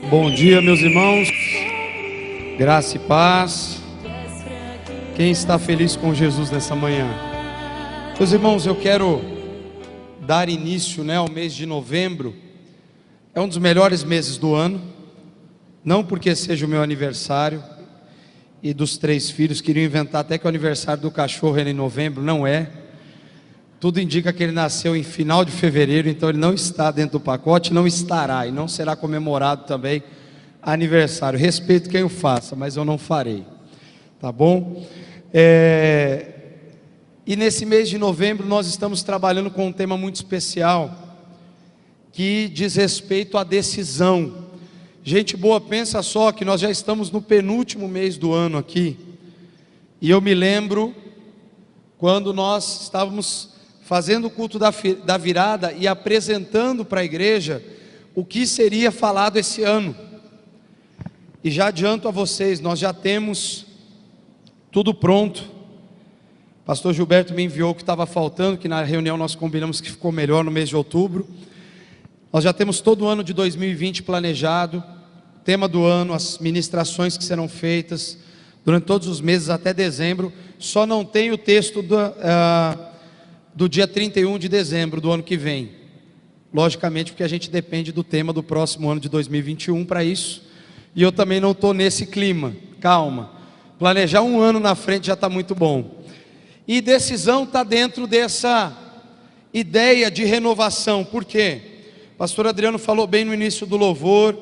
Bom dia, meus irmãos, graça e paz. Quem está feliz com Jesus nessa manhã? Meus irmãos, eu quero dar início ao mês de novembro. É um dos melhores meses do ano, não porque seja o meu aniversário e dos 3 filhos. Queriam inventar até que o aniversário do cachorro era em novembro, não é. Tudo indica que ele nasceu em final de fevereiro, então ele não está dentro do pacote, não estará e não será comemorado também aniversário. Respeito quem o faça, mas eu não farei, tá bom? E nesse mês de novembro nós estamos trabalhando com um tema muito especial, que diz respeito à decisão. Gente boa, pensa só que nós já estamos no penúltimo mês do ano aqui, e eu me lembro quando nós estávamos fazendo o culto da virada e apresentando para a igreja o que seria falado esse ano. E já adianto a vocês, nós já temos tudo pronto. Pastor Gilberto me enviou o que estava faltando, que na reunião nós combinamos que ficou melhor no mês de outubro. Nós já temos todo o ano de 2020 planejado, tema do ano, as ministrações que serão feitas durante todos os meses até dezembro. Só não tem o texto do dia 31 de dezembro do ano que vem, logicamente porque a gente depende do tema do próximo ano de 2021 para isso, e eu também não estou nesse clima. Calma, planejar um ano na frente já está muito bom. E decisão está dentro dessa ideia de renovação. Por quê? O pastor Adriano falou bem no início do louvor,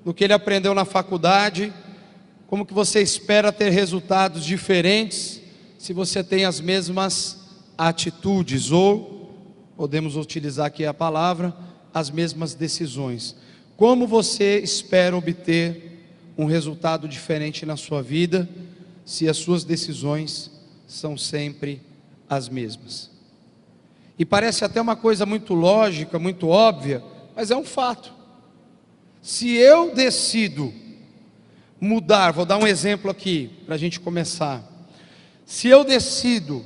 do que ele aprendeu na faculdade, como que você espera ter resultados diferentes se você tem as mesmas atitudes, ou podemos utilizar aqui a palavra, as mesmas decisões. Como você espera obter um resultado diferente na sua vida se as suas decisões são sempre as mesmas? E parece até uma coisa muito lógica, muito óbvia, mas é um fato. Se eu decido mudar, vou dar um exemplo aqui para a gente começar. Se eu decido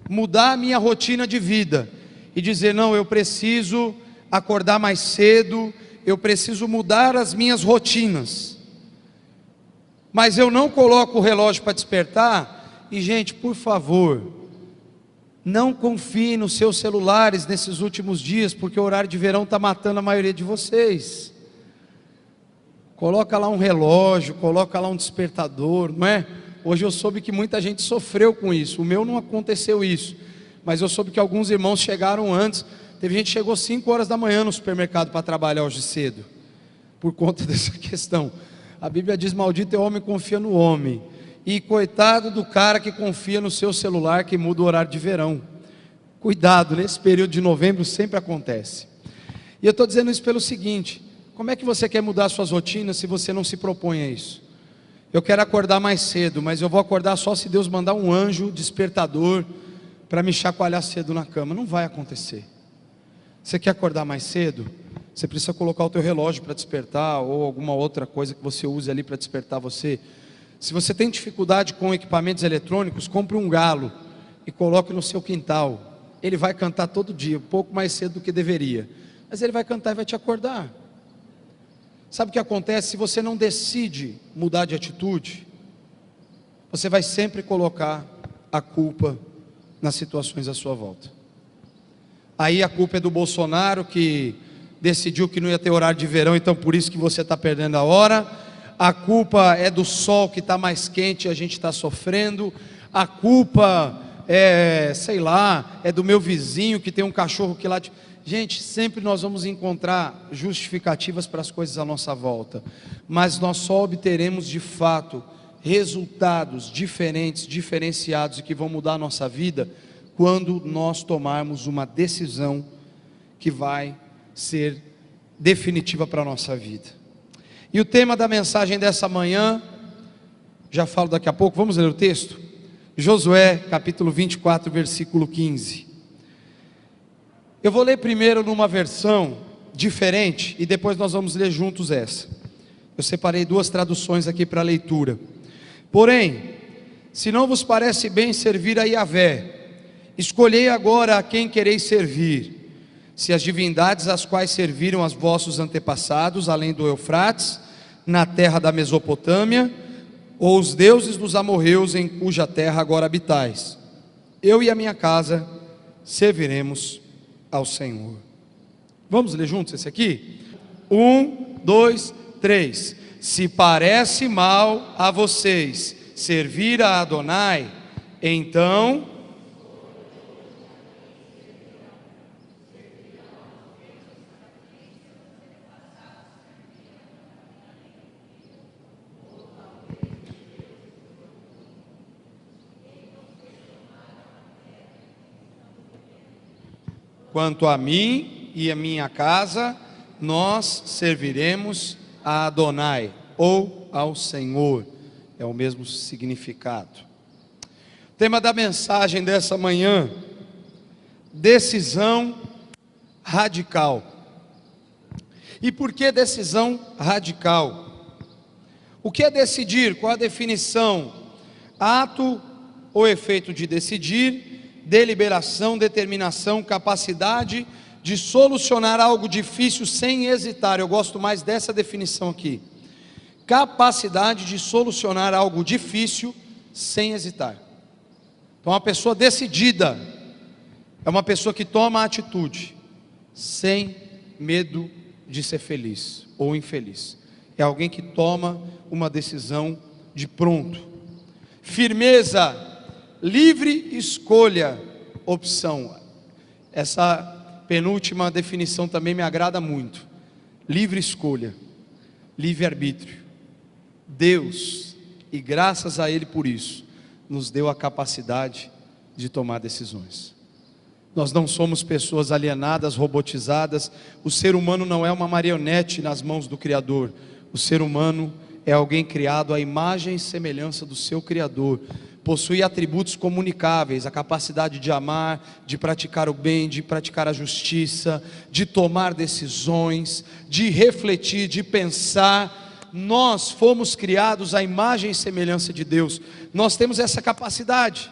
mudar a minha rotina de vida e dizer, não, eu preciso acordar mais cedo, eu preciso mudar as minhas rotinas, mas eu não coloco o relógio para despertar. E gente, por favor, não confie nos seus celulares nesses últimos dias, porque o horário de verão está matando a maioria de vocês. Coloca lá um relógio, coloca lá um despertador, não é? Hoje eu soube que muita gente sofreu com isso. O meu não aconteceu isso, mas eu soube que alguns irmãos chegaram antes. Teve gente que chegou 5 horas da manhã no supermercado para trabalhar hoje cedo, por conta dessa questão. A Bíblia diz, maldito é o homem que confia no homem, e coitado do cara que confia no seu celular, que muda o horário de verão. Cuidado, nesse período de novembro sempre acontece. E eu estou dizendo isso pelo seguinte: como é que você quer mudar suas rotinas se você não se propõe a isso? Eu quero acordar mais cedo, mas eu vou acordar só se Deus mandar um anjo despertador para me chacoalhar cedo na cama. Não vai acontecer. Você quer acordar mais cedo? Você precisa colocar o teu relógio para despertar, ou alguma outra coisa que você use ali para despertar você. Se você tem dificuldade com equipamentos eletrônicos, compre um galo e coloque no seu quintal. Ele vai cantar todo dia, um pouco mais cedo do que deveria, mas ele vai cantar e vai te acordar. Sabe o que acontece? Se você não decide mudar de atitude, você vai sempre colocar a culpa nas situações à sua volta. Aí a culpa é do Bolsonaro, que decidiu que não ia ter horário de verão, então por isso que você está perdendo a hora. A culpa é do sol que está mais quente e a gente está sofrendo. A culpa é, sei lá, é do meu vizinho que tem um cachorro que late. Gente, sempre nós vamos encontrar justificativas para as coisas à nossa volta, mas nós só obteremos de fato resultados diferentes, diferenciados e que vão mudar a nossa vida quando nós tomarmos uma decisão que vai ser definitiva para a nossa vida. E o tema da mensagem dessa manhã, já falo daqui a pouco, vamos ler o texto? Josué capítulo 24, versículo 15. Eu vou ler primeiro numa versão diferente e depois nós vamos ler juntos essa. Eu separei 2 traduções aqui para leitura. Porém, se não vos parece bem servir a Yahvé, escolhei agora a quem quereis servir, se as divindades às quais serviram os vossos antepassados, além do Eufrates, na terra da Mesopotâmia, ou os deuses dos amorreus em cuja terra agora habitais. Eu e a minha casa serviremos ao Senhor. Vamos ler juntos esse aqui? 1, 2, 3. Se parece mal a vocês servir a Adonai, então quanto a mim e a minha casa, nós serviremos a Adonai, ou ao Senhor, é o mesmo significado. O tema da mensagem dessa manhã: decisão radical. E por que decisão radical? O que é decidir? Qual a definição? Ato ou efeito de decidir, deliberação, determinação, capacidade de solucionar algo difícil sem hesitar. Eu gosto mais dessa definição aqui: capacidade de solucionar algo difícil sem hesitar. Então, uma pessoa decidida é uma pessoa que toma a atitude sem medo de ser feliz ou infeliz. É alguém que toma uma decisão de pronto. Firmeza, livre escolha, opção. Essa penúltima definição também me agrada muito. Livre escolha, livre arbítrio. Deus, e graças a Ele por isso, nos deu a capacidade de tomar decisões. Nós não somos pessoas alienadas, robotizadas. O ser humano não é uma marionete nas mãos do Criador. O ser humano é alguém criado à imagem e semelhança do seu Criador. Possui atributos comunicáveis: a capacidade de amar, de praticar o bem, de praticar a justiça, de tomar decisões, de refletir, de pensar. Nós fomos criados à imagem e semelhança de Deus. Nós temos essa capacidade.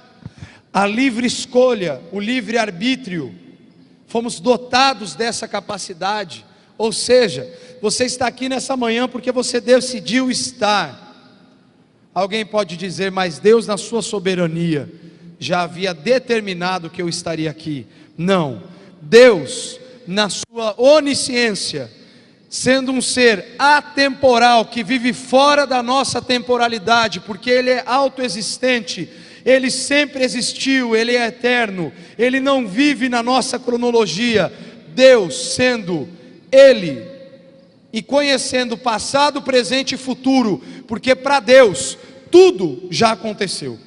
A livre escolha, o livre arbítrio, fomos dotados dessa capacidade. Ou seja, você está aqui nessa manhã porque você decidiu estar. Alguém pode dizer: mas Deus, na sua soberania, já havia determinado que eu estaria aqui. Não, Deus, na sua onisciência, sendo um ser atemporal, que vive fora da nossa temporalidade, porque Ele é autoexistente, Ele sempre existiu, Ele é eterno, Ele não vive na nossa cronologia. Deus, sendo Ele, e conhecendo passado, presente e futuro, porque para Deus tudo já aconteceu.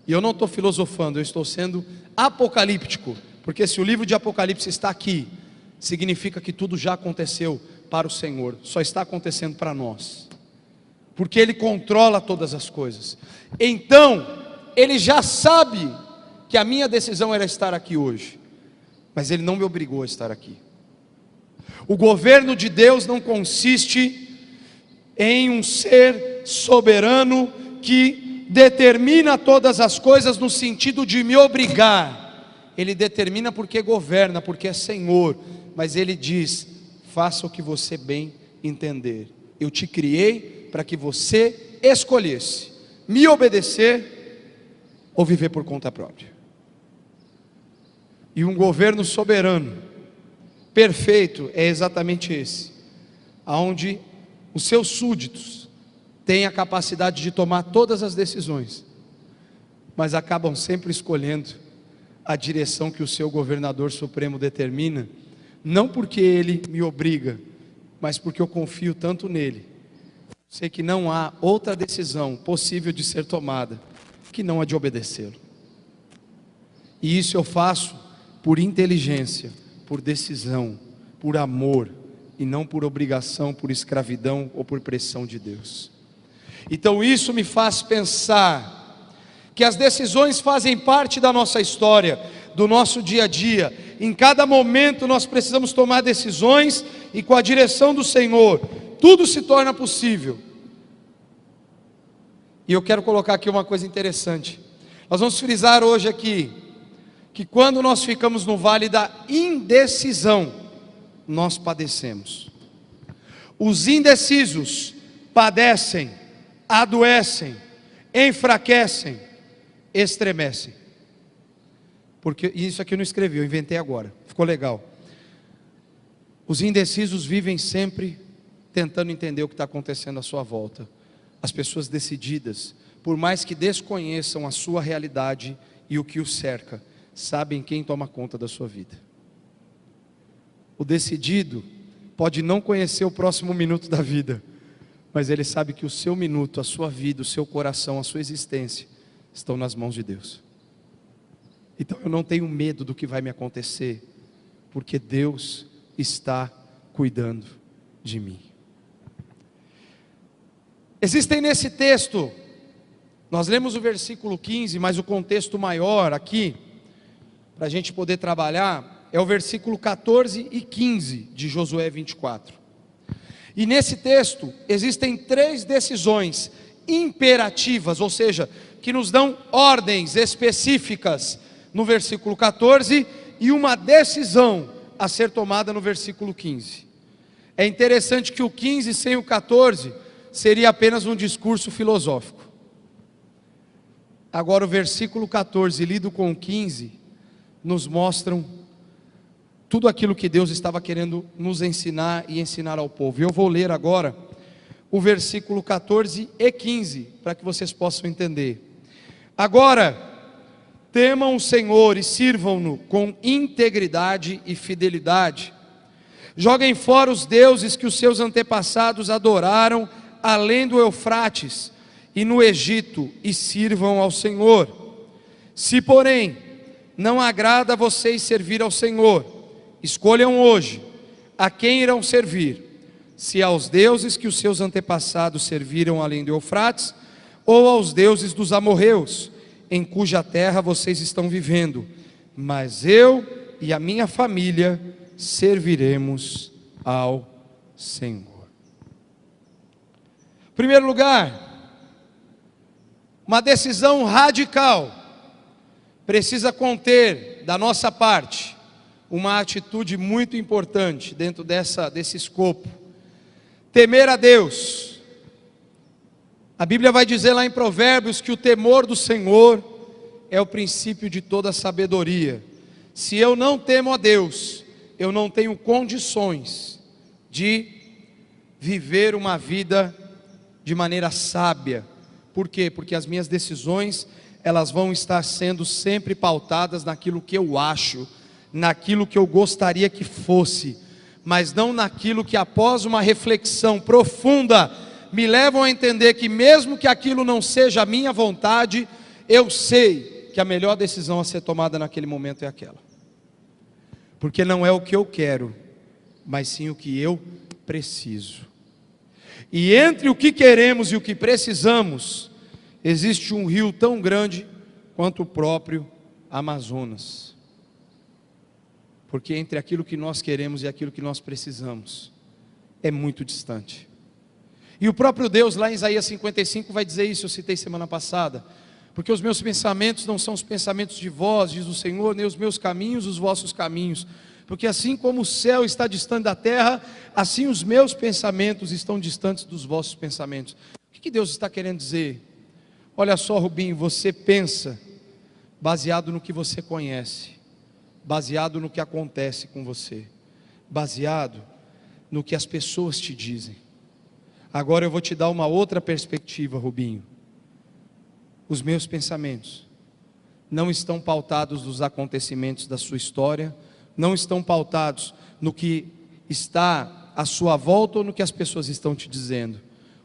E eu não estou filosofando, eu estou sendo apocalíptico, porque se o livro de Apocalipse está aqui, significa que tudo já aconteceu para o Senhor, só está acontecendo para nós, porque Ele controla todas as coisas. Então, Ele já sabe que a minha decisão era estar aqui hoje, mas Ele não me obrigou a estar aqui. O governo de Deus não consiste em um ser soberano que determina todas as coisas no sentido de me obrigar. Ele determina porque governa, porque é Senhor, mas Ele diz: faça o que você bem entender. Eu te criei para que você escolhesse me obedecer ou viver por conta própria. E um governo soberano, perfeito, é exatamente esse, aonde os seus súditos têm a capacidade de tomar todas as decisões, mas acabam sempre escolhendo a direção que o seu governador supremo determina, não porque ele me obriga, mas porque eu confio tanto nele. Sei que não há outra decisão possível de ser tomada que não a de obedecê-lo. E isso eu faço por inteligência, por decisão, por amor, e não por obrigação, por escravidão ou por pressão de Deus. Então isso me faz pensar que as decisões fazem parte da nossa história, do nosso dia a dia. Em cada momento nós precisamos tomar decisões, e com a direção do Senhor, tudo se torna possível. E eu quero colocar aqui uma coisa interessante. Nós vamos frisar hoje aqui, que quando nós ficamos no vale da indecisão, nós padecemos. Os indecisos padecem, adoecem, enfraquecem, estremecem. Porque isso aqui eu não escrevi, eu inventei agora, ficou legal. Os indecisos vivem sempre tentando entender o que está acontecendo à sua volta. As pessoas decididas, por mais que desconheçam a sua realidade e o que o cerca, sabem quem toma conta da sua vida. O decidido pode não conhecer o próximo minuto da vida, mas ele sabe que o seu minuto, a sua vida, o seu coração, a sua existência estão nas mãos de Deus. Então eu não tenho medo do que vai me acontecer, porque Deus está cuidando de mim. Existem nesse texto, nós lemos o versículo 15, mas o contexto maior aqui, para a gente poder trabalhar, é o versículo 14 e 15 de Josué 24. E nesse texto, existem 3 decisões imperativas, ou seja, que nos dão ordens específicas no versículo 14, e uma decisão a ser tomada no versículo 15. É interessante que o 15 sem o 14 seria apenas um discurso filosófico. Agora o versículo 14 lido com o 15 nos mostram tudo aquilo que Deus estava querendo nos ensinar e ensinar ao povo. Eu vou ler agora o versículo 14 e 15 para que vocês possam entender. Agora temam o Senhor e sirvam-no com integridade e fidelidade. Joguem fora os deuses que os seus antepassados adoraram além do Eufrates e no Egito, e sirvam ao Senhor. Se porém não agrada a vocês servir ao Senhor, escolham hoje a quem irão servir, se aos deuses que os seus antepassados serviram além do Eufrates, ou aos deuses dos amorreus, em cuja terra vocês estão vivendo. Mas eu e a minha família serviremos ao Senhor. Em primeiro lugar, uma decisão radical precisa conter da nossa parte uma atitude muito importante dentro desse escopo: temer a Deus. A Bíblia vai dizer lá em Provérbios que o temor do Senhor é o princípio de toda sabedoria. Se eu não temo a Deus, eu não tenho condições de viver uma vida de maneira sábia. Por quê? Porque as minhas decisões, elas vão estar sendo sempre pautadas naquilo que eu acho, naquilo que eu gostaria que fosse, mas não naquilo que, após uma reflexão profunda, me levam a entender que mesmo que aquilo não seja a minha vontade, eu sei que a melhor decisão a ser tomada naquele momento é aquela. Porque não é o que eu quero, mas sim o que eu preciso. E entre o que queremos e o que precisamos, existe um rio tão grande quanto o próprio Amazonas. Porque entre aquilo que nós queremos e aquilo que nós precisamos, é muito distante. E o próprio Deus lá em Isaías 55 vai dizer isso, eu citei semana passada: porque os meus pensamentos não são os pensamentos de vós, diz o Senhor, nem os meus caminhos os vossos caminhos. Porque assim como o céu está distante da terra, assim os meus pensamentos estão distantes dos vossos pensamentos. O que Deus está querendo dizer? Olha só, Rubinho, você pensa baseado no que você conhece, baseado no que acontece com você, baseado no que as pessoas te dizem. Agora eu vou te dar uma outra perspectiva, Rubinho. Os meus pensamentos não estão pautados nos acontecimentos da sua história, não estão pautados no que está à sua volta ou no que as pessoas estão te dizendo.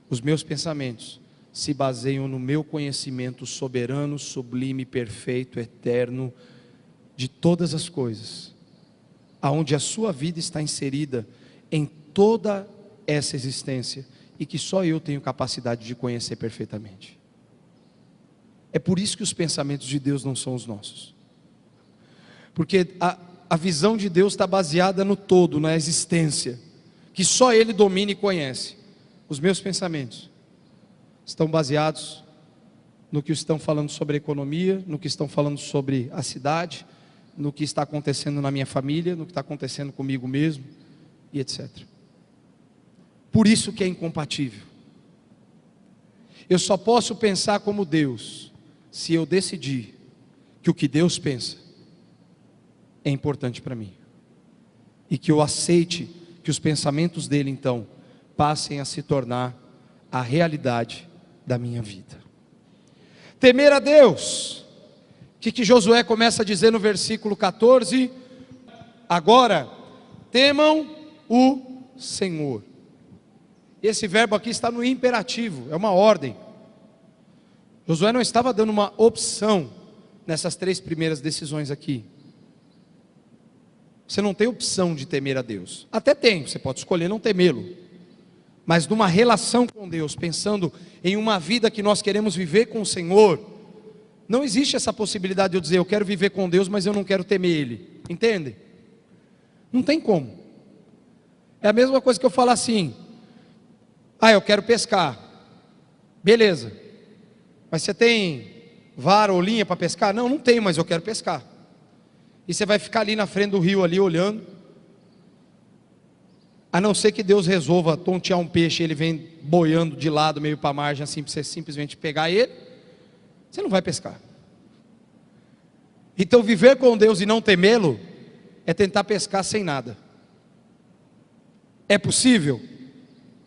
Os meus pensamentos se baseiam no meu conhecimento soberano, sublime, perfeito, eterno, de todas as coisas, aonde a sua vida está inserida em toda essa existência, e que só eu tenho capacidade de conhecer perfeitamente. É por isso que os pensamentos de Deus não são os nossos, porque a visão de Deus está baseada no todo, na existência, que só Ele domina e conhece. Os meus pensamentos estão baseados no que estão falando sobre a economia, no que estão falando sobre a cidade, no que está acontecendo na minha família, no que está acontecendo comigo mesmo, e etc. Por isso que é incompatível. Eu só posso pensar como Deus, se eu decidir que o que Deus pensa é importante para mim. E que eu aceite que os pensamentos dele, então, passem a se tornar a realidade da minha vida. Temer a Deus. O que Josué começa a dizer no versículo 14? Agora, temam o Senhor. Esse verbo aqui está no imperativo, é uma ordem. Josué não estava dando uma opção nessas 3 primeiras decisões aqui. Você não tem opção de temer a Deus. Até tem, você pode escolher não temê-lo. Mas numa relação com Deus, pensando em uma vida que nós queremos viver com o Senhor, não existe essa possibilidade de eu dizer, eu quero viver com Deus, mas eu não quero temer Ele. Entende? Não tem como. É a mesma coisa que eu falar assim, eu quero pescar. Beleza. Mas você tem vara ou linha para pescar? Não, não tenho, mas eu quero pescar. E você vai ficar ali na frente do rio ali olhando, a não ser que Deus resolva tontear um peixe, ele vem boiando de lado meio para a margem assim, para você simplesmente pegar ele, você não vai pescar. Então viver com Deus e não temê-lo é tentar pescar sem nada. É possível?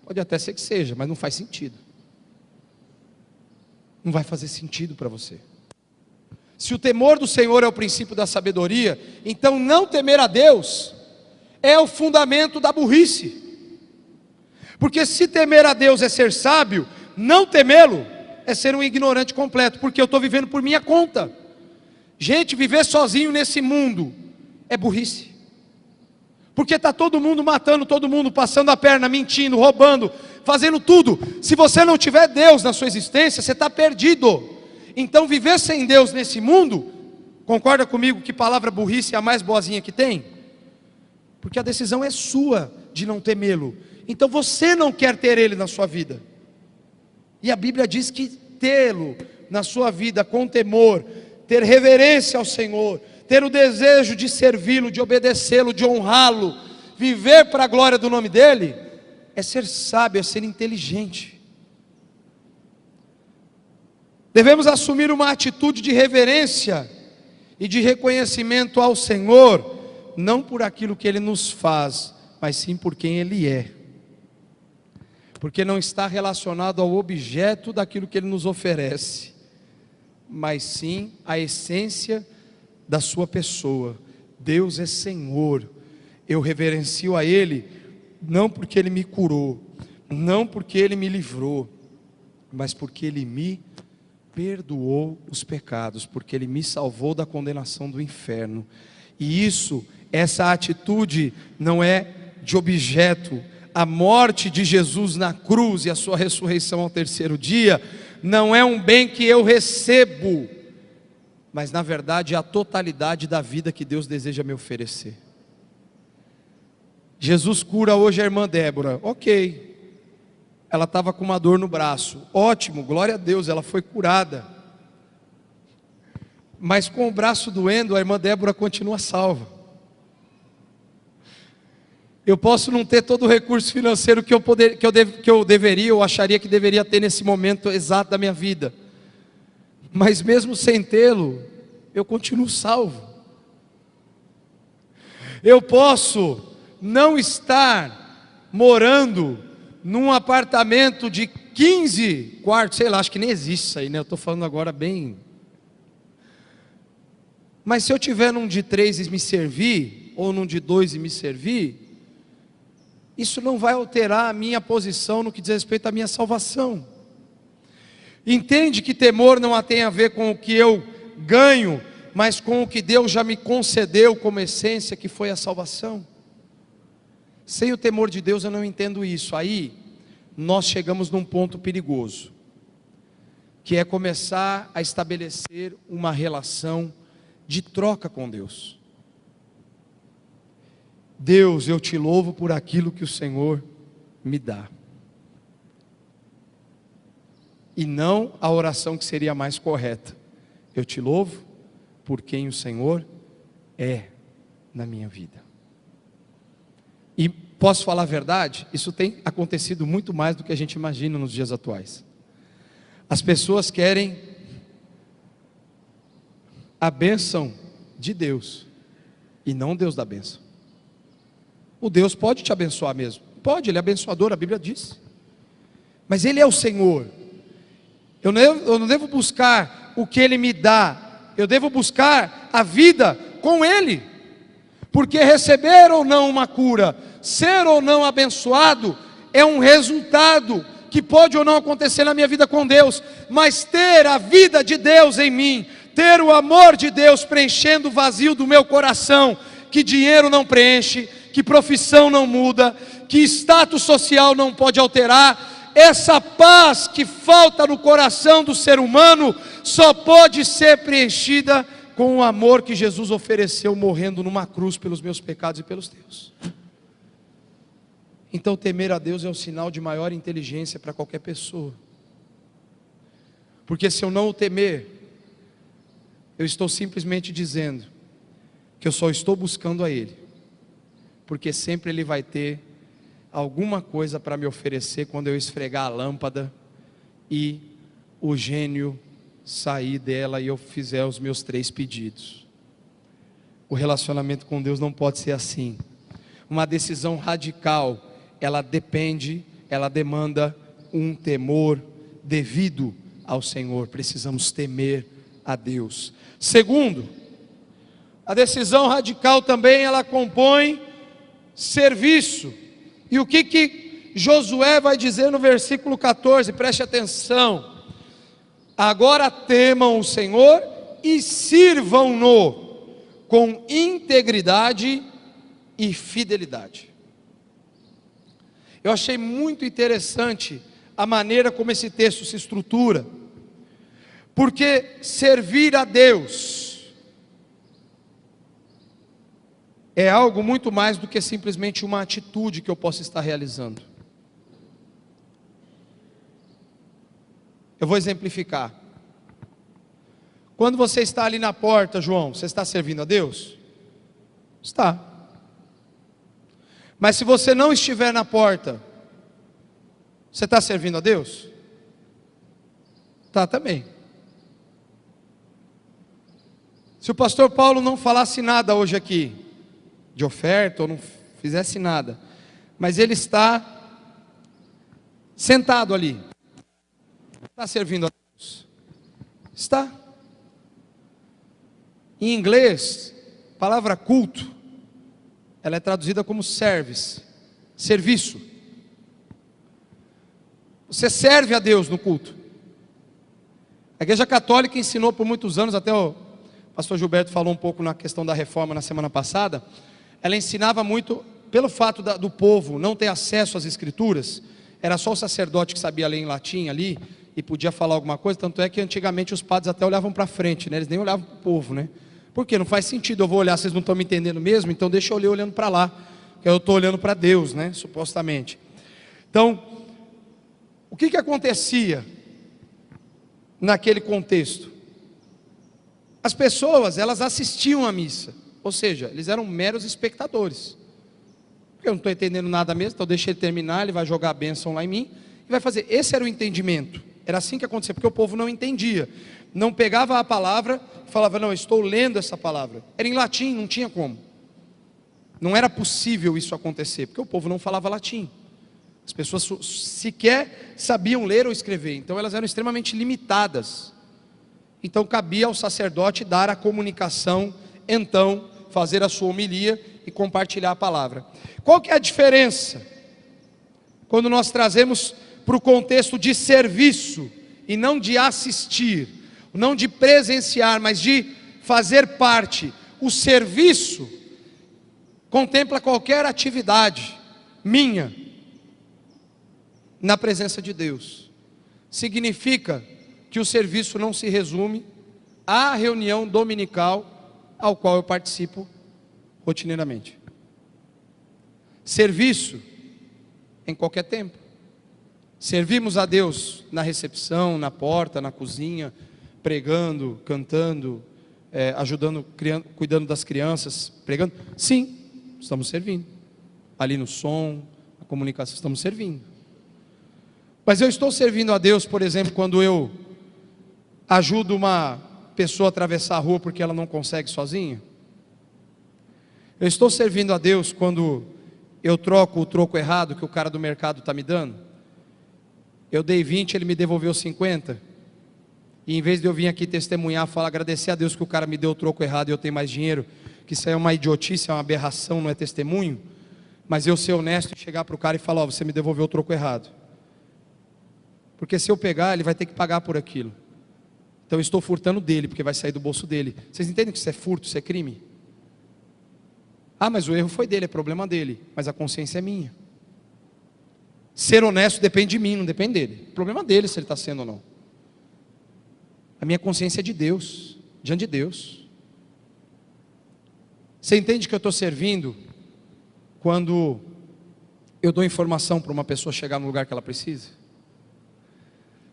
Pode até ser que seja, mas não faz sentido. Não vai fazer sentido para você. Se o temor do Senhor é o princípio da sabedoria, então não temer a Deus é o fundamento da burrice. Porque se temer a Deus é ser sábio, não temê-lo é ser um ignorante completo, porque eu estou vivendo por minha conta. Gente, viver sozinho nesse mundo é burrice. Porque está todo mundo matando todo mundo, passando a perna, mentindo, roubando, fazendo tudo. Se você não tiver Deus na sua existência, você está perdido. Então viver sem Deus nesse mundo, concorda comigo que palavra burrice é a mais boazinha que tem? Porque a decisão é sua de não temê-lo. Então você não quer ter Ele na sua vida. E a Bíblia diz que tê-lo na sua vida com temor, ter reverência ao Senhor, ter o desejo de servi-lo, de obedecê-lo, de honrá-lo, viver para a glória do nome dEle, é ser sábio, é ser inteligente. Devemos assumir uma atitude de reverência e de reconhecimento ao Senhor, não por aquilo que Ele nos faz, mas sim por quem Ele é. Porque não está relacionado ao objeto daquilo que Ele nos oferece, mas sim à essência da sua pessoa. Deus é Senhor. Eu reverencio a Ele, não porque Ele me curou, não porque Ele me livrou, mas porque Ele me perdoou os pecados, porque Ele me salvou da condenação do inferno. E essa atitude não é de objeto. A morte de Jesus na cruz e a sua ressurreição ao terceiro dia não é um bem que eu recebo, mas na verdade é a totalidade da vida que Deus deseja me oferecer. Jesus cura hoje a irmã Débora, ok, ela estava com uma dor no braço, ótimo, glória a Deus, ela foi curada, mas com o braço doendo, a irmã Débora continua salva. Eu posso não ter todo o recurso financeiro que eu deveria, ou acharia que deveria ter nesse momento exato da minha vida, mas mesmo sem tê-lo, eu continuo salvo. Eu posso não estar morando num apartamento de 15 quartos, sei lá, acho que nem existe isso aí, né? Eu estou falando agora bem. Mas se eu tiver num de 3 e me servir, ou num de 2 e me servir, isso não vai alterar a minha posição no que diz respeito à minha salvação. Entende que temor não tem a ver com o que eu ganho, mas com o que Deus já me concedeu como essência, que foi a salvação. Sem o temor de Deus eu não entendo isso. Aí nós chegamos num ponto perigoso, que é começar a estabelecer uma relação de troca com Deus. Deus, eu te louvo por aquilo que o Senhor me dá. E não a oração que seria mais correta. Eu te louvo por quem o Senhor é na minha vida. E posso falar a verdade? Isso tem acontecido muito mais do que a gente imagina nos dias atuais. As pessoas querem a bênção de Deus e não Deus da bênção. O Deus pode te abençoar mesmo, pode, Ele é abençoador, a Bíblia diz, mas Ele é o Senhor. Eu não devo buscar o que Ele me dá, eu devo buscar a vida com Ele, porque receber ou não uma cura, ser ou não abençoado, é um resultado que pode ou não acontecer na minha vida com Deus, mas ter a vida de Deus em mim, ter o amor de Deus preenchendo o vazio do meu coração, que dinheiro não preenche, que profissão não muda, que status social não pode alterar, essa paz que falta no coração do ser humano, só pode ser preenchida com o amor que Jesus ofereceu morrendo numa cruz pelos meus pecados e pelos teus. Então temer a Deus é um sinal de maior inteligência para qualquer pessoa, porque se eu não o temer, eu estou simplesmente dizendo que eu só estou buscando a Ele, porque sempre Ele vai ter alguma coisa para me oferecer quando eu esfregar a lâmpada e o gênio sair dela e eu fizer os meus 3 pedidos. O relacionamento com Deus não pode ser assim. Uma decisão radical, ela demanda um temor devido ao Senhor. Precisamos temer a Deus. Segundo, a decisão radical também ela compõe serviço. E o que Josué vai dizer no versículo 14? Preste atenção. Agora temam o Senhor e sirvam-no com integridade e fidelidade. Eu achei muito interessante a maneira como esse texto se estrutura, porque servir a Deus é algo muito mais do que simplesmente uma atitude que eu possa estar realizando. Eu vou exemplificar. Quando você está ali na porta, João, você está servindo a Deus? Está. Mas se você não estiver na porta, você está servindo a Deus? Está também. Se o pastor Paulo não falasse nada hoje aqui, de oferta, ou não fizesse nada, mas ele está sentado ali, está servindo a Deus? Está. Em inglês, a palavra culto, ela é traduzida como service, serviço. Você serve a Deus no culto. A Igreja Católica ensinou por muitos anos, até o pastor Gilberto falou um pouco na questão da reforma na semana passada, ela ensinava muito, pelo fato do povo não ter acesso às escrituras, era só o sacerdote que sabia ler em latim ali, e podia falar alguma coisa, tanto é que antigamente os padres até olhavam para frente, né? Eles nem olhavam para o povo, né? Porque não faz sentido, eu vou olhar, vocês não estão me entendendo mesmo, então deixa eu ler olhando para lá, que eu estou olhando para Deus, né? Supostamente. Então, o que acontecia naquele contexto? As pessoas, elas assistiam à missa, ou seja, eles eram meros espectadores. Eu não estou entendendo nada mesmo, então deixa ele terminar, ele vai jogar a bênção lá em mim, e vai fazer. Esse era o entendimento, era assim que acontecia, porque o povo não entendia, não pegava a palavra e falava, não, eu estou lendo essa palavra, era em latim, não tinha como, não era possível isso acontecer, porque o povo não falava latim, as pessoas sequer sabiam ler ou escrever, então elas eram extremamente limitadas, então cabia ao sacerdote dar a comunicação, então fazer a sua homilia e compartilhar a palavra. Qual que é a diferença quando nós trazemos para o contexto de serviço e não de assistir, não de presenciar, mas de fazer parte? O serviço contempla qualquer atividade minha na presença de Deus. Significa que o serviço não se resume à reunião dominical ao qual eu participo rotineiramente. Serviço em qualquer tempo. Servimos a Deus na recepção, na porta, na cozinha, pregando, cantando, ajudando, cuidando das crianças, pregando? Sim, estamos servindo. Ali no som, na comunicação, estamos servindo. Mas eu estou servindo a Deus, por exemplo, quando eu ajudo uma pessoa a atravessar a rua porque ela não consegue sozinha? Eu estou servindo a Deus quando eu troco o troco errado que o cara do mercado está me dando? Eu dei 20, ele me devolveu 50. E em vez de eu vir aqui testemunhar, falar, agradecer a Deus que o cara me deu o troco errado e eu tenho mais dinheiro, que isso aí é uma idiotice, é uma aberração, não é testemunho. Mas eu ser honesto e chegar para o cara e falar, você me devolveu o troco errado. Porque se eu pegar, ele vai ter que pagar por aquilo. Então eu estou furtando dele, porque vai sair do bolso dele. Vocês entendem que isso é furto, isso é crime? Ah, mas o erro foi dele, é problema dele. Mas a consciência é minha. Ser honesto depende de mim, não depende dele. O problema dele se ele está sendo ou não. A minha consciência é de Deus, diante de Deus. Você entende que eu estou servindo quando eu dou informação para uma pessoa chegar no lugar que ela precisa?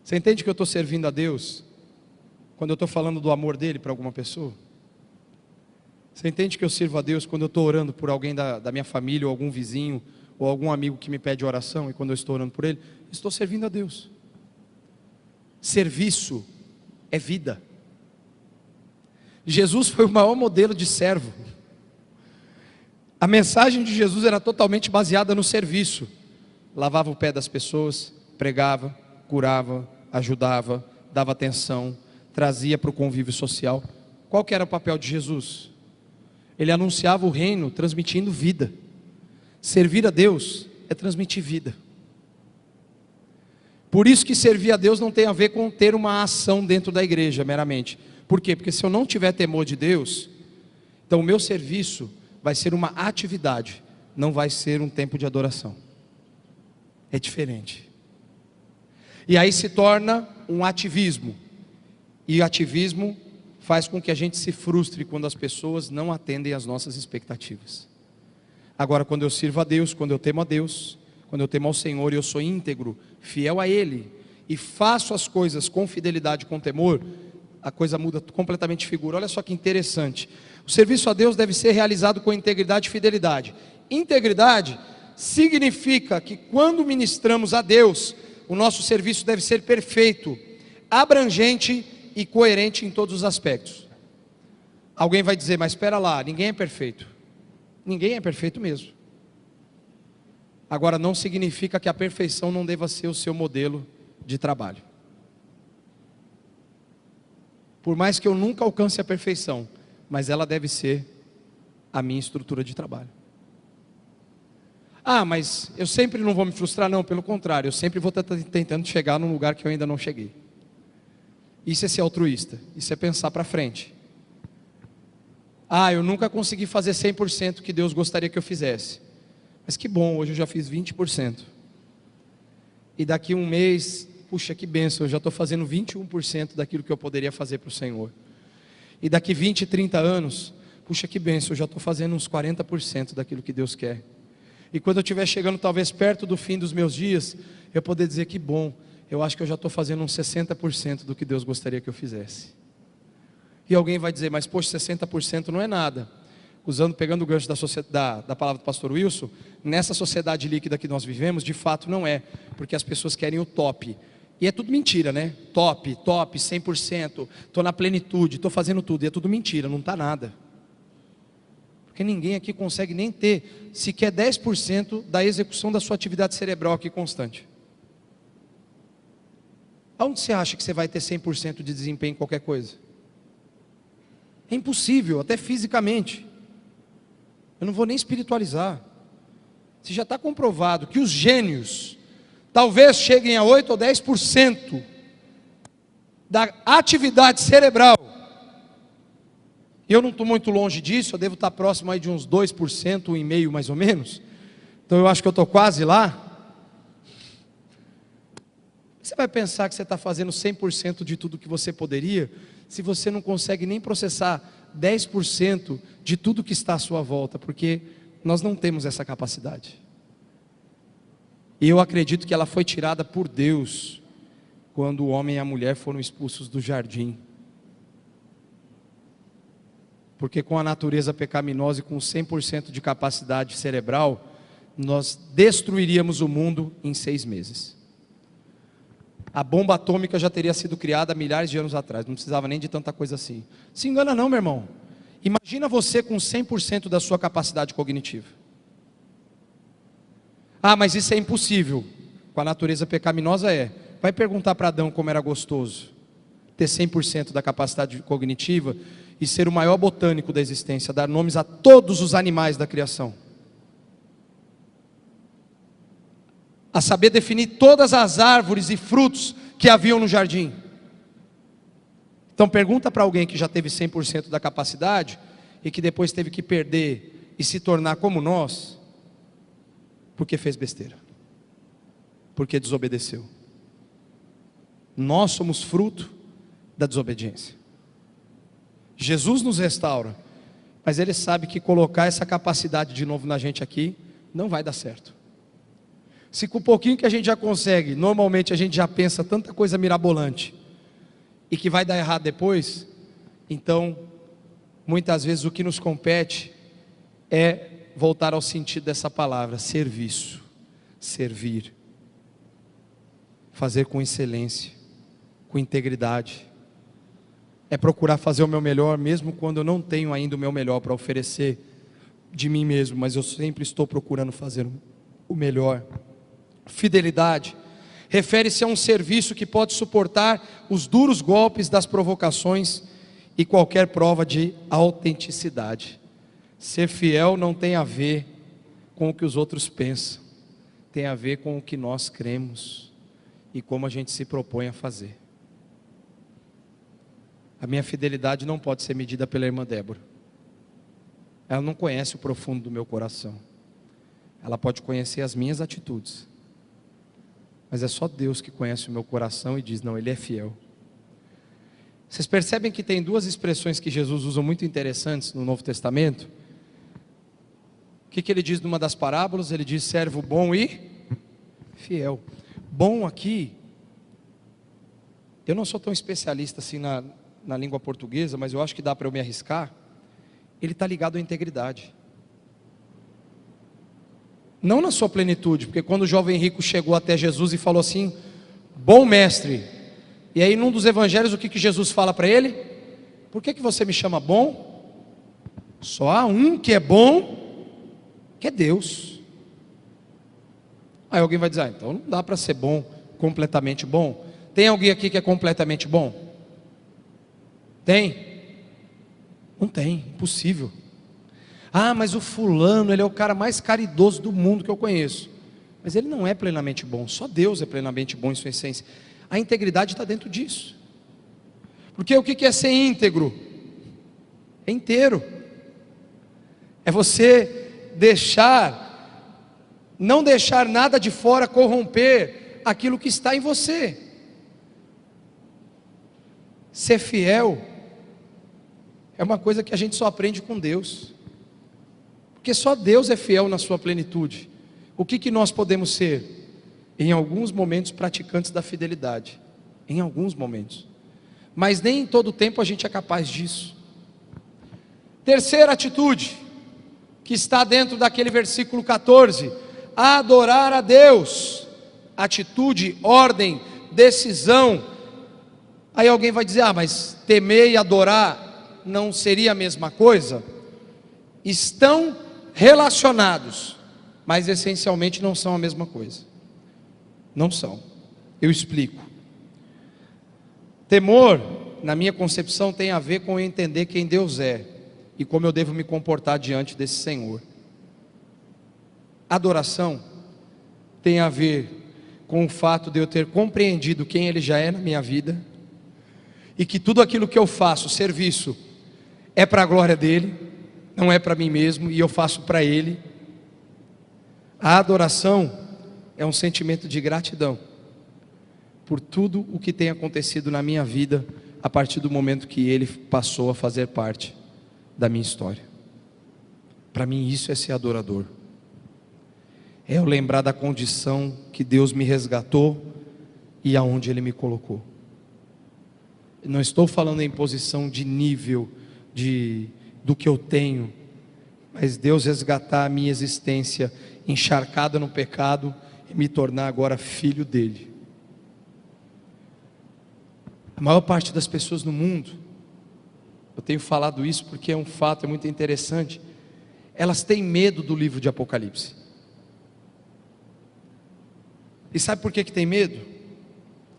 Você entende que eu estou servindo a Deus quando eu estou falando do amor dele para alguma pessoa? Você entende que eu sirvo a Deus quando eu estou orando por alguém da minha família, ou algum vizinho, ou algum amigo que me pede oração, e quando eu estou orando por ele, estou servindo a Deus. Serviço é vida. Jesus foi o maior modelo de servo. A mensagem de Jesus era totalmente baseada no serviço. Lavava o pé das pessoas, pregava, curava, ajudava, dava atenção, trazia para o convívio social. Qual que era o papel de Jesus? Ele anunciava o reino, transmitindo vida. Servir a Deus é transmitir vida. Por isso que servir a Deus não tem a ver com ter uma ação dentro da igreja meramente. Por quê? Porque se eu não tiver temor de Deus, então o meu serviço vai ser uma atividade, não vai ser um tempo de adoração. É diferente. E aí se torna um ativismo. E ativismo faz com que a gente se frustre quando as pessoas não atendem às nossas expectativas. Agora, quando eu sirvo a Deus, quando eu temo a Deus, quando eu temo ao Senhor e eu sou íntegro, fiel a Ele, e faço as coisas com fidelidade, com temor, a coisa muda completamente de figura. Olha só que interessante. O serviço a Deus deve ser realizado com integridade e fidelidade. Integridade significa que quando ministramos a Deus, o nosso serviço deve ser perfeito, abrangente e coerente em todos os aspectos. Alguém vai dizer, mas espera lá, ninguém é perfeito. Ninguém é perfeito mesmo. Agora não significa que a perfeição não deva ser o seu modelo de trabalho. Por mais que eu nunca alcance a perfeição, mas ela deve ser a minha estrutura de trabalho. Ah, mas eu sempre não vou me frustrar, não, pelo contrário, eu sempre vou estar tentando chegar num lugar que eu ainda não cheguei. Isso é ser altruísta, isso é pensar para frente. Ah, eu nunca consegui fazer 100% que Deus gostaria que eu fizesse. Mas que bom, hoje eu já fiz 20%. E daqui um mês, puxa que bênção, eu já estou fazendo 21% daquilo que eu poderia fazer para o Senhor. E daqui 20, 30 anos, puxa que bênção, eu já estou fazendo uns 40% daquilo que Deus quer. E quando eu estiver chegando talvez perto do fim dos meus dias, eu poder dizer que bom, eu acho que eu já estou fazendo uns 60% do que Deus gostaria que eu fizesse. E alguém vai dizer, mas poxa, 60% não é nada. Pegando o gancho da palavra do pastor Wilson, nessa sociedade líquida que nós vivemos, de fato não é, porque as pessoas querem o top. E é tudo mentira, né? Top, 100%, estou na plenitude, estou fazendo tudo, e é tudo mentira, não está nada. Porque ninguém aqui consegue nem ter sequer 10% da execução da sua atividade cerebral aqui constante. Aonde você acha que você vai ter 100% de desempenho em qualquer coisa? É impossível, até fisicamente. Eu não vou nem espiritualizar. Se já está comprovado que os gênios talvez cheguem a 8 ou 10% da atividade cerebral, e eu não estou muito longe disso, eu devo estar próximo aí de uns 2%, 1,5% mais ou menos, então eu acho que eu estou quase lá. Você vai pensar que você está fazendo 100% de tudo que você poderia, se você não consegue nem processar 10% de tudo que está à sua volta, porque nós não temos essa capacidade. E eu acredito que ela foi tirada por Deus, quando o homem e a mulher foram expulsos do jardim. Porque com a natureza pecaminosa e com 100% de capacidade cerebral, nós destruiríamos o mundo em 6 meses. A bomba atômica já teria sido criada há milhares de anos atrás, não precisava nem de tanta coisa assim. Se engana não, meu irmão. Imagina você com 100% da sua capacidade cognitiva. Ah, mas isso é impossível. Com a natureza pecaminosa é. Vai perguntar para Adão como era gostoso ter 100% da capacidade cognitiva e ser o maior botânico da existência, dar nomes a todos os animais da criação. A saber definir todas as árvores e frutos que haviam no jardim. Então pergunta para alguém que já teve 100% da capacidade e que depois teve que perder e se tornar como nós, porque fez besteira, porque desobedeceu. Nós somos fruto da desobediência. Jesus nos restaura, mas Ele sabe que colocar essa capacidade de novo na gente aqui não vai dar certo. Se com o pouquinho que a gente já consegue, normalmente a gente já pensa tanta coisa mirabolante e que vai dar errado depois, então muitas vezes o que nos compete é voltar ao sentido dessa palavra: serviço, servir, fazer com excelência, com integridade. É procurar fazer o meu melhor, mesmo quando eu não tenho ainda o meu melhor para oferecer de mim mesmo, mas eu sempre estou procurando fazer o melhor. Fidelidade refere-se a um serviço que pode suportar os duros golpes das provocações e qualquer prova de autenticidade. Ser fiel não tem a ver com o que os outros pensam, tem a ver com o que nós cremos e como a gente se propõe a fazer. A minha fidelidade não pode ser medida pela irmã Débora. Ela não conhece o profundo do meu coração. Ela pode conhecer as minhas atitudes, mas é só Deus que conhece o meu coração e diz: não, Ele é fiel. Vocês percebem que tem duas expressões que Jesus usa muito interessantes no Novo Testamento? O que Ele diz numa das parábolas? Ele diz: servo bom e fiel. Bom aqui, eu não sou tão especialista assim na língua portuguesa, mas eu acho que dá para eu me arriscar. Ele está ligado à integridade. Não na sua plenitude, porque quando o jovem rico chegou até Jesus e falou assim: bom mestre, e aí num dos evangelhos o que Jesus fala para ele? Por que você me chama bom? Só há um que é bom, que é Deus. Aí alguém vai dizer: então não dá para ser bom, completamente bom. Tem alguém aqui que é completamente bom? Tem? Não tem, impossível. Ah, mas o fulano, ele é o cara mais caridoso do mundo que eu conheço. Mas ele não é plenamente bom, só Deus é plenamente bom em sua essência. A integridade está dentro disso. Porque o que é ser íntegro? É inteiro. É você não deixar nada de fora corromper aquilo que está em você. Ser fiel é uma coisa que a gente só aprende com Deus. Porque só Deus é fiel na sua plenitude. O que nós podemos ser? Em alguns momentos praticantes da fidelidade. Em alguns momentos. Mas nem em todo tempo a gente é capaz disso. Terceira atitude, que está dentro daquele versículo 14: adorar a Deus. Atitude, ordem, decisão. Aí alguém vai dizer: ah, mas temer e adorar não seria a mesma coisa? Estão relacionados, mas essencialmente não são a mesma coisa. Não são. Eu explico. Temor, na minha concepção, tem a ver com entender quem Deus é e como eu devo me comportar diante desse Senhor. Adoração tem a ver com o fato de eu ter compreendido quem Ele já é na minha vida e que tudo aquilo que eu faço, serviço, é para a glória dEle, não é para mim mesmo, e eu faço para Ele. A adoração é um sentimento de gratidão por tudo o que tem acontecido na minha vida a partir do momento que Ele passou a fazer parte da minha história. Para mim isso é ser adorador. É eu lembrar da condição que Deus me resgatou e aonde Ele me colocou. Não estou falando em posição de nível, de do que eu tenho, mas Deus resgatar a minha existência encharcada no pecado e me tornar agora filho dele. A maior parte das pessoas no mundo, eu tenho falado isso porque é um fato, é muito interessante, elas têm medo do livro de Apocalipse. E sabe por que tem medo?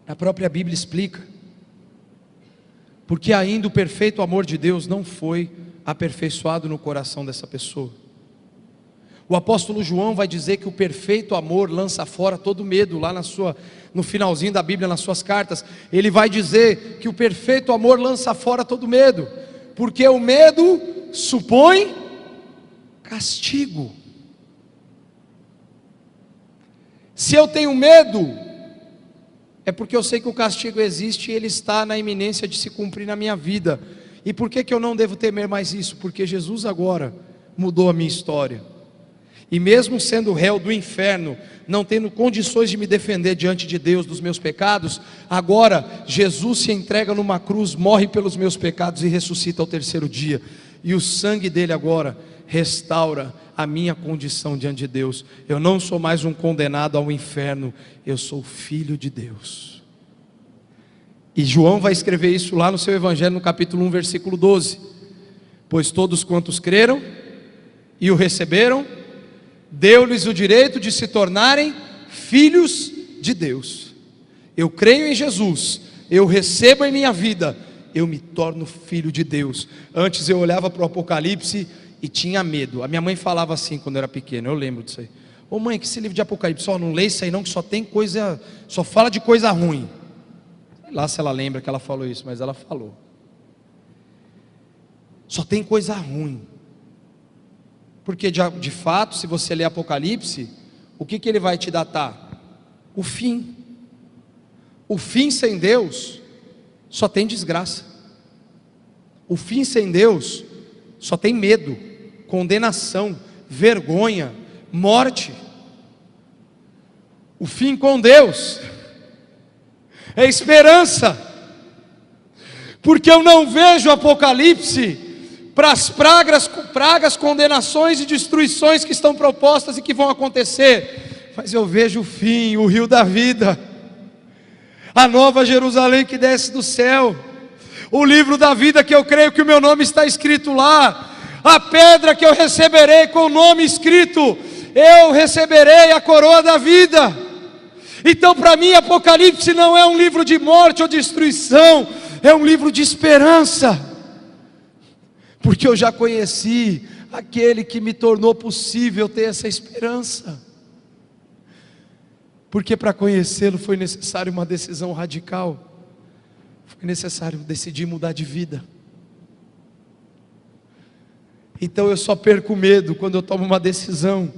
A própria Bíblia explica. Porque ainda o perfeito amor de Deus não foi aperfeiçoado no coração dessa pessoa. O apóstolo João vai dizer que o perfeito amor lança fora todo medo, lá no finalzinho da Bíblia, nas suas cartas, ele vai dizer que o perfeito amor lança fora todo medo, porque o medo supõe castigo. Se eu tenho medo, é porque eu sei que o castigo existe e ele está na iminência de se cumprir na minha vida. E por que eu não devo temer mais isso? Porque Jesus agora mudou a minha história. E mesmo sendo réu do inferno, não tendo condições de me defender diante de Deus dos meus pecados, agora Jesus se entrega numa cruz, morre pelos meus pecados e ressuscita ao terceiro dia. E o sangue dele agora restaura a minha condição diante de Deus. Eu não sou mais um condenado ao inferno, eu sou filho de Deus. E João vai escrever isso lá no seu Evangelho, no capítulo 1, versículo 12. Pois todos quantos creram e o receberam, deu-lhes o direito de se tornarem filhos de Deus. Eu creio em Jesus, eu recebo em minha vida, eu me torno filho de Deus. Antes eu olhava para o Apocalipse e tinha medo. A minha mãe falava assim quando eu era pequeno, eu lembro disso aí. Ô mãe, que esse livro de Apocalipse, não lê isso aí não, que só tem coisa, só fala de coisa ruim. Sei lá se ela lembra que ela falou isso, mas ela falou. Só tem coisa ruim. Porque de fato, se você ler Apocalipse, o que ele vai te datar? O fim. O fim sem Deus só tem desgraça. O fim sem Deus só tem medo, condenação, vergonha, morte. O fim com Deus é esperança. Porque eu não vejo Apocalipse para as pragas, condenações e destruições que estão propostas e que vão acontecer, mas eu vejo o fim, o rio da vida, a nova Jerusalém que desce do céu, o livro da vida que eu creio que o meu nome está escrito lá, a pedra que eu receberei com o nome escrito, eu receberei a coroa da vida. Então para mim Apocalipse não é um livro de morte ou destruição, é um livro de esperança. Porque eu já conheci aquele que me tornou possível ter essa esperança. Porque para conhecê-lo foi necessário uma decisão radical. Foi necessário decidir mudar de vida. Então eu só perco medo quando eu tomo uma decisão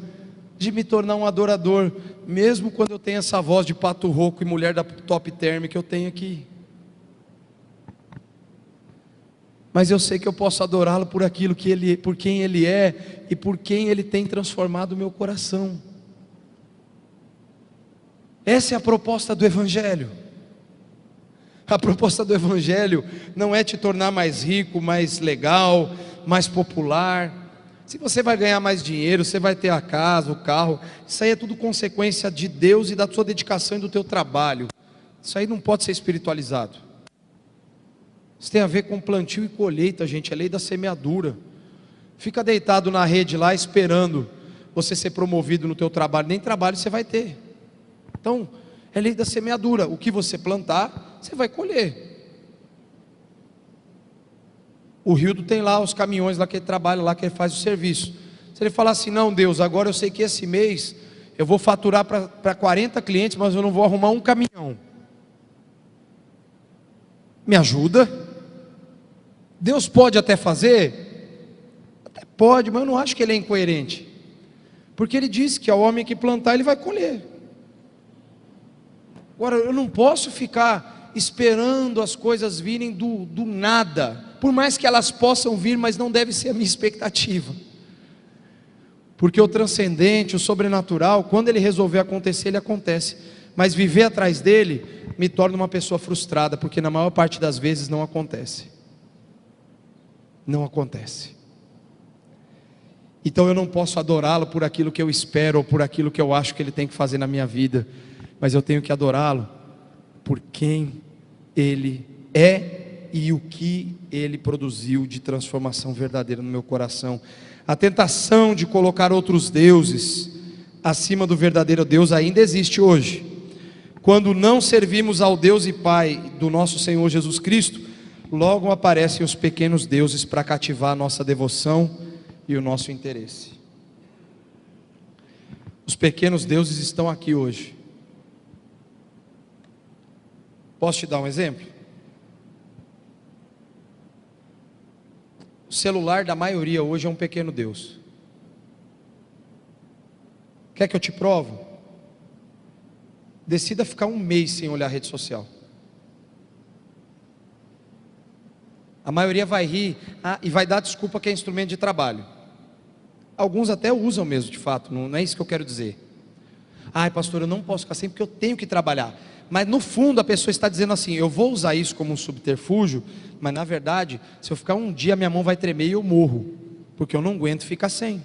de me tornar um adorador, mesmo quando eu tenho essa voz de pato rouco e mulher da Top Term que eu tenho aqui. Mas eu sei que eu posso adorá-lo por aquilo que ele, por quem ele é e por quem ele tem transformado o meu coração. Essa é a proposta do Evangelho. A proposta do Evangelho não é te tornar mais rico, mais legal, mais popular. Se você vai ganhar mais dinheiro, você vai ter a casa, o carro, isso aí é tudo consequência de Deus e da sua dedicação e do teu trabalho. Isso aí não pode ser espiritualizado. Isso tem a ver com plantio e colheita, gente, é lei da semeadura. Fica deitado na rede lá esperando você ser promovido no teu trabalho, nem trabalho você vai ter. Então, é lei da semeadura, o que você plantar, você vai colher. O Rildo tem lá os caminhões lá que ele trabalha, lá que ele faz o serviço. Se ele falar assim, não Deus, agora eu sei que esse mês eu vou faturar para 40 clientes, mas eu não vou arrumar um caminhão. Me ajuda? Deus pode até fazer? Até pode, mas eu não acho que ele é incoerente. Porque ele disse que ao homem que plantar, ele vai colher. Agora, eu não posso ficar esperando as coisas virem do nada. Por mais que elas possam vir, mas não deve ser a minha expectativa. Porque o transcendente, o sobrenatural, quando ele resolver acontecer, ele acontece. Mas viver atrás dele me torna uma pessoa frustrada, porque na maior parte das vezes não acontece. Não acontece. Então eu não posso adorá-lo por aquilo que eu espero ou por aquilo que eu acho que ele tem que fazer na minha vida, mas eu tenho que adorá-lo por quem ele é e o que ele produziu de transformação verdadeira no meu coração. A tentação de colocar outros deuses acima do verdadeiro Deus ainda existe hoje. Quando não servimos ao Deus e Pai do nosso Senhor Jesus Cristo, logo aparecem os pequenos deuses para cativar a nossa devoção e o nosso interesse. Os pequenos deuses estão aqui hoje. Posso te dar um exemplo? O celular da maioria hoje é um pequeno Deus. Quer que eu te provo? Decida ficar um mês sem olhar a rede social. A maioria vai rir e vai dar desculpa que é instrumento de trabalho. Alguns até usam mesmo, de fato, não é isso que eu quero dizer. Ai, pastor, eu não posso ficar sem porque eu tenho que trabalhar. Mas no fundo a pessoa está dizendo assim: eu vou usar isso como um subterfúgio, mas na verdade, se eu ficar um dia, minha mão vai tremer e eu morro, porque eu não aguento ficar sem.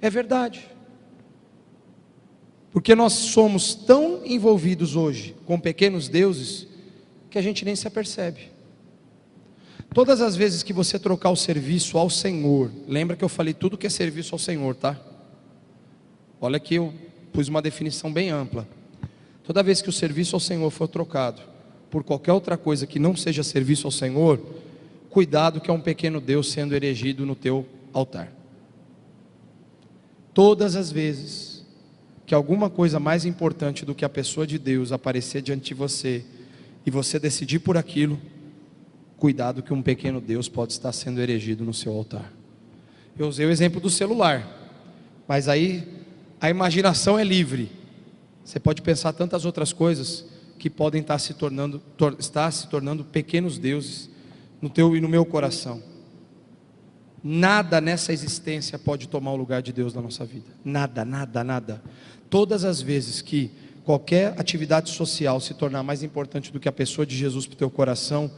É verdade. Porque nós somos tão envolvidos hoje com pequenos deuses que a gente nem se apercebe. Todas as vezes que você trocar o serviço ao Senhor, lembra que eu falei tudo que é serviço ao Senhor, tá? Olha que eu pus uma definição bem ampla. Toda vez que o serviço ao Senhor for trocado por qualquer outra coisa que não seja serviço ao Senhor, cuidado que é um pequeno Deus sendo erigido no teu altar. Todas as vezes que alguma coisa mais importante do que a pessoa de Deus aparecer diante de você e você decidir por aquilo, cuidado que um pequeno Deus pode estar sendo erigido no seu altar. Eu usei o exemplo do celular, mas aí a imaginação é livre. Você pode pensar tantas outras coisas que podem estar se tornando pequenos deuses no teu e no meu coração. Nada nessa existência pode tomar o lugar de Deus na nossa vida. Nada, nada, nada. Todas as vezes que qualquer atividade social se tornar mais importante do que a pessoa de Jesus para o teu coração,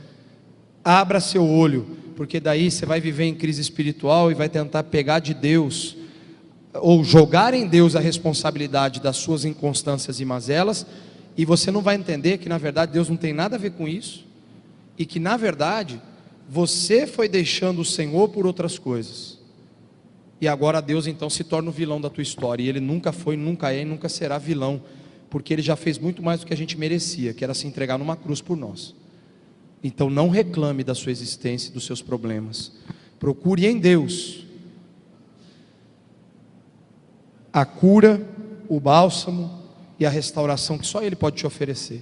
abra seu olho, porque daí você vai viver em crise espiritual e vai tentar pegar de Deus, ou jogar em Deus a responsabilidade das suas inconstâncias e mazelas, e você não vai entender que na verdade Deus não tem nada a ver com isso, e que na verdade você foi deixando o Senhor por outras coisas, e agora Deus então se torna o vilão da tua história, e Ele nunca foi, nunca é e nunca será vilão, porque Ele já fez muito mais do que a gente merecia, que era se entregar numa cruz por nós. Então não reclame da sua existência e dos seus problemas, procure em Deus a cura, o bálsamo e a restauração que só Ele pode te oferecer,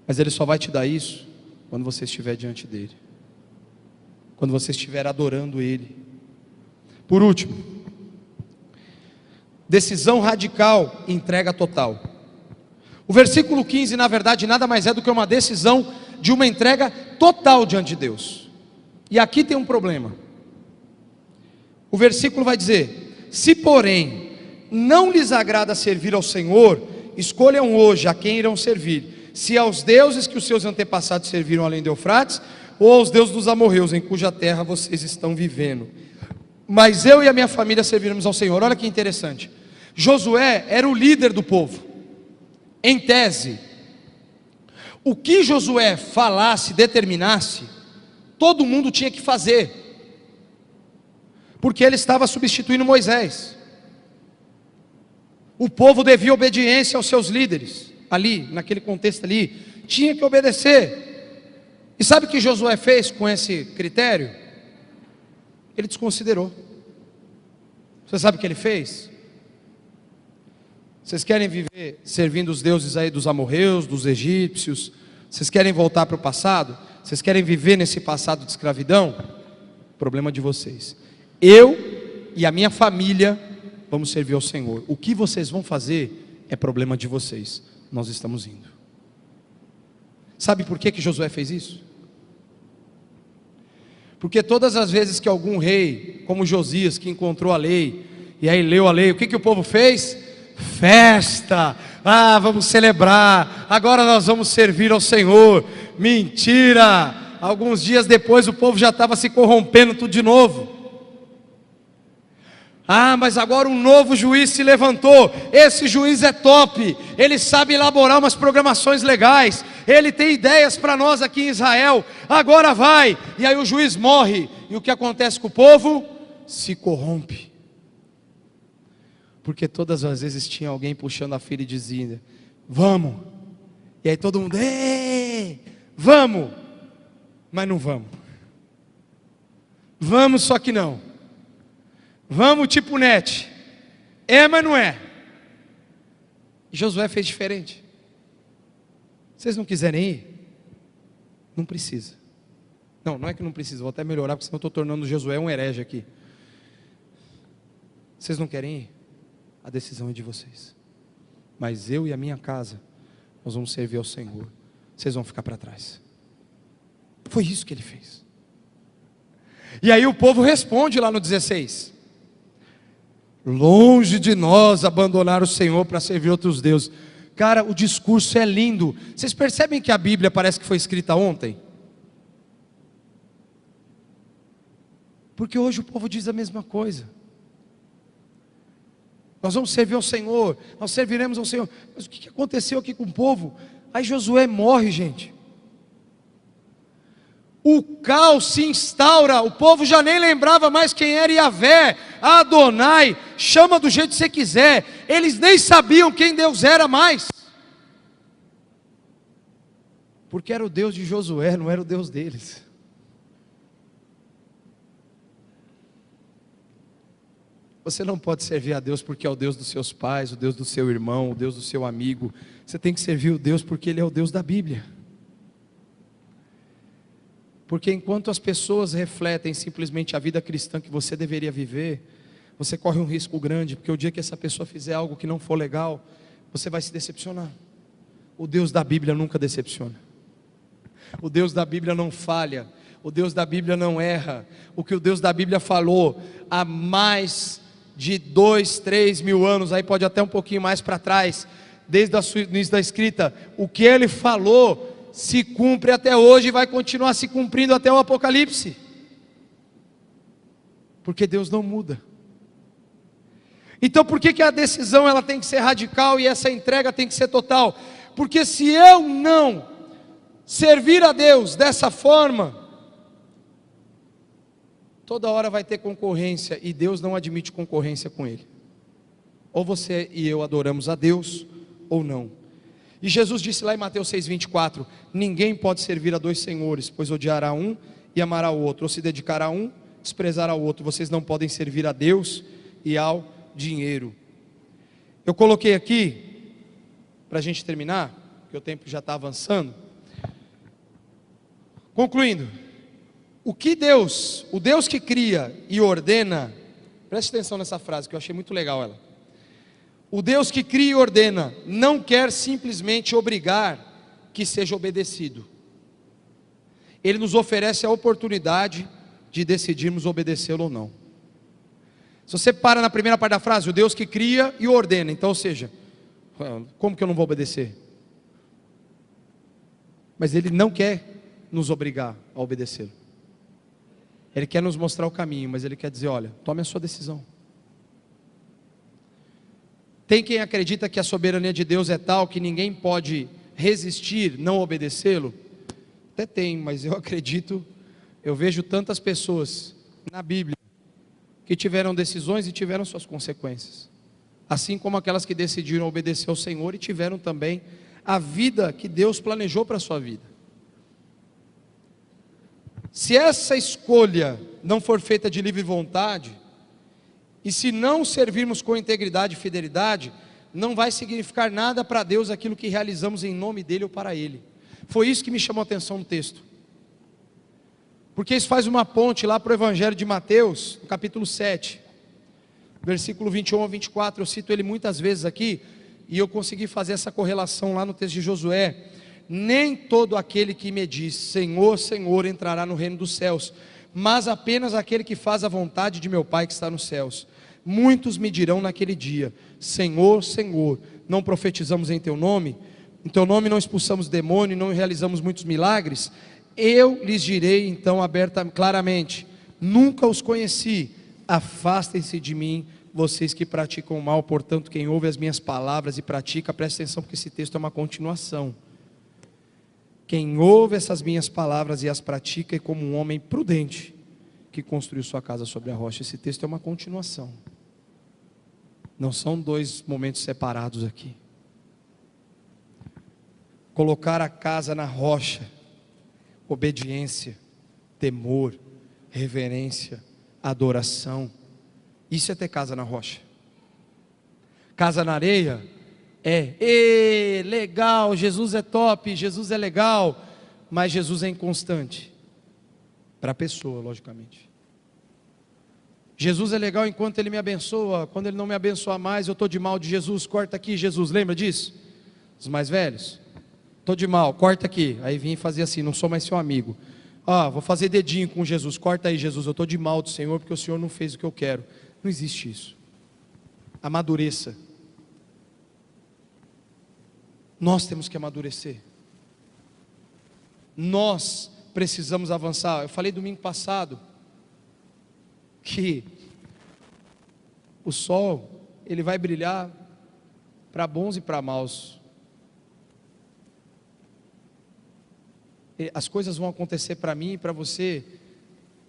mas Ele só vai te dar isso quando você estiver diante dEle, quando você estiver adorando Ele. Por último, decisão radical, entrega total. O versículo 15 na verdade nada mais é do que uma decisão de uma entrega total diante de Deus. E aqui tem um problema. O versículo vai dizer: se porém não lhes agrada servir ao Senhor, escolham hoje a quem irão servir, se aos deuses que os seus antepassados serviram além do Eufrates, ou aos deuses dos amorreus, em cuja terra vocês estão vivendo. Mas eu e a minha família serviremos ao Senhor. Olha que interessante. Josué era o líder do povo. Em tese, o que Josué falasse, determinasse, todo mundo tinha que fazer, porque ele estava substituindo Moisés. O povo devia obediência aos seus líderes, ali, naquele contexto ali, tinha que obedecer. E sabe o que Josué fez com esse critério? Ele desconsiderou. Você sabe o que ele fez? Vocês querem viver servindo os deuses aí dos amorreus, dos egípcios? Vocês querem voltar para o passado? Vocês querem viver nesse passado de escravidão? Problema de vocês. Eu e a minha família vamos servir ao Senhor. O que vocês vão fazer é problema de vocês. Nós estamos indo. Sabe por que Josué fez isso? Porque todas as vezes que algum rei, como Josias, que encontrou a lei, e aí leu a lei, o que o povo fez? Festa, vamos celebrar, agora nós vamos servir ao Senhor. Mentira, alguns dias depois o povo já estava se corrompendo tudo de novo. Ah, mas agora um novo juiz se levantou. Esse juiz é top. Ele sabe elaborar umas programações legais. Ele tem ideias para nós aqui em Israel. Agora vai. E aí o juiz morre. E o que acontece com o povo? Se corrompe. Porque todas as vezes tinha alguém puxando a fila e dizia: vamos. E aí todo mundo: ei, vamos. Mas não vamos. Vamos, só que não. Vamos tipo net. É, mas não é. E Josué fez diferente. Vocês não quiserem ir? Não precisa. Não, não é que não precisa, vou até melhorar, porque senão eu estou tornando Josué um herege aqui. Vocês não querem ir? A decisão é de vocês. Mas eu e a minha casa, nós vamos servir ao Senhor. Vocês vão ficar para trás. Foi isso que ele fez. E aí o povo responde lá no 16: longe de nós abandonar o Senhor para servir outros deuses. Cara, o discurso é lindo. Vocês percebem que a Bíblia parece que foi escrita ontem? Porque hoje o povo diz a mesma coisa. Nós vamos servir ao Senhor, nós serviremos ao Senhor. Mas o que aconteceu aqui com o povo? Aí Josué morre, gente. O caos se instaura, o povo já nem lembrava mais quem era Yahvé, Adonai, chama do jeito que você quiser. Eles nem sabiam quem Deus era mais. Porque era o Deus de Josué, não era o Deus deles. Você não pode servir a Deus porque é o Deus dos seus pais, o Deus do seu irmão, o Deus do seu amigo. Você tem que servir o Deus porque Ele é o Deus da Bíblia. Porque enquanto as pessoas refletem simplesmente a vida cristã que você deveria viver, você corre um risco grande, porque o dia que essa pessoa fizer algo que não for legal, você vai se decepcionar. O Deus da Bíblia nunca decepciona. O Deus da Bíblia não falha. O Deus da Bíblia não erra. O que o Deus da Bíblia falou há mais de 2, 3 mil anos, aí pode até um pouquinho mais para trás, desde o início da escrita, o que Ele falou se cumpre até hoje e vai continuar se cumprindo até o Apocalipse. Porque Deus não muda. Então por que a decisão ela tem que ser radical e essa entrega tem que ser total? Porque se eu não servir a Deus dessa forma, toda hora vai ter concorrência e Deus não admite concorrência com Ele. Ou você e eu adoramos a Deus ou não. E Jesus disse lá em Mateus 6,24: ninguém pode servir a dois senhores, pois odiará um e amará o outro, ou se dedicará a um, desprezará o outro. Vocês não podem servir a Deus e ao dinheiro. Eu coloquei aqui, para a gente terminar, porque o tempo já está avançando. Concluindo, o que Deus, o Deus que cria e ordena, preste atenção nessa frase que eu achei muito legal ela. O Deus que cria e ordena não quer simplesmente obrigar que seja obedecido. Ele nos oferece a oportunidade de decidirmos obedecê-lo ou não. Se você para na primeira parte da frase, o Deus que cria e ordena, então, ou seja, como que eu não vou obedecer? Mas Ele não quer nos obrigar a obedecê-lo. Ele quer nos mostrar o caminho, mas Ele quer dizer: olha, tome a sua decisão. Tem quem acredita que a soberania de Deus é tal que ninguém pode resistir, não obedecê-lo? Até tem, mas eu acredito, eu vejo tantas pessoas na Bíblia que tiveram decisões e tiveram suas consequências, assim como aquelas que decidiram obedecer ao Senhor e tiveram também a vida que Deus planejou para a sua vida. Se essa escolha não for feita de livre vontade, e se não servirmos com integridade e fidelidade, não vai significar nada para Deus aquilo que realizamos em nome dEle ou para Ele. Foi isso que me chamou a atenção no texto. Porque isso faz uma ponte lá para o Evangelho de Mateus, no capítulo 7, versículo 21 a 24, eu cito ele muitas vezes aqui, e eu consegui fazer essa correlação lá no texto de Josué. Nem todo aquele que me diz, Senhor, Senhor, entrará no reino dos céus, mas apenas aquele que faz a vontade de meu Pai que está nos céus. Muitos me dirão naquele dia, Senhor, Senhor, não profetizamos em Teu nome não expulsamos demônio, não realizamos muitos milagres? Eu lhes direi então claramente, nunca os conheci, afastem-se de mim, vocês que praticam o mal. Portanto, quem ouve as minhas palavras e pratica, presta atenção, porque esse texto é uma continuação. Quem ouve essas minhas palavras e as pratica é como um homem prudente que construiu sua casa sobre a rocha. Esse texto é uma continuação. Não são dois momentos separados aqui. Colocar a casa na rocha, obediência, temor, reverência, adoração. Isso é ter casa na rocha. Casa na areia legal, Jesus é top, Jesus é legal, mas Jesus é inconstante. Para a pessoa, logicamente. Jesus é legal enquanto Ele me abençoa. Quando Ele não me abençoa mais, eu estou de mal de Jesus. Corta aqui, Jesus, lembra disso? Os mais velhos, estou de mal, corta aqui. Aí vinha e fazia assim, não sou mais seu amigo. Vou fazer dedinho com Jesus, corta aí, Jesus, eu estou de mal do Senhor, porque o Senhor não fez o que eu quero. Não existe isso. Amadureça. Nós temos que amadurecer. Nós precisamos avançar. Eu falei domingo passado que o sol, ele vai brilhar para bons e para maus. As coisas vão acontecer para mim e para você,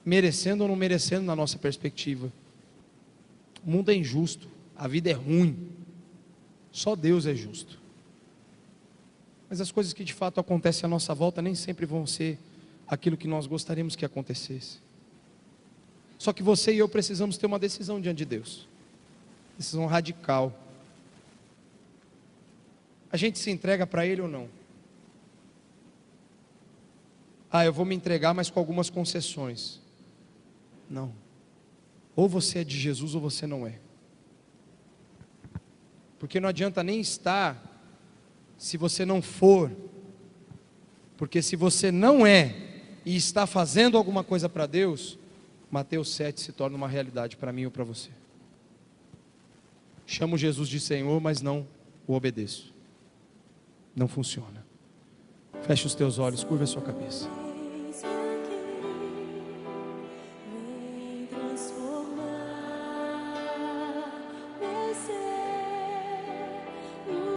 merecendo ou não merecendo na nossa perspectiva. O mundo é injusto, a vida é ruim, só Deus é justo. Mas as coisas que de fato acontecem à nossa volta nem sempre vão ser aquilo que nós gostaríamos que acontecesse. Só que você e eu precisamos ter uma decisão diante de Deus. Decisão radical. A gente se entrega para Ele ou não? Eu vou me entregar, mas com algumas concessões. Não. Ou você é de Jesus ou você não é. Porque não adianta nem estar se você não for. Porque se você não é e está fazendo alguma coisa para Deus, Mateus 7 se torna uma realidade para mim ou para você. Chamo Jesus de Senhor, mas não o obedeço. Não funciona. Feche os teus olhos, curva a sua cabeça.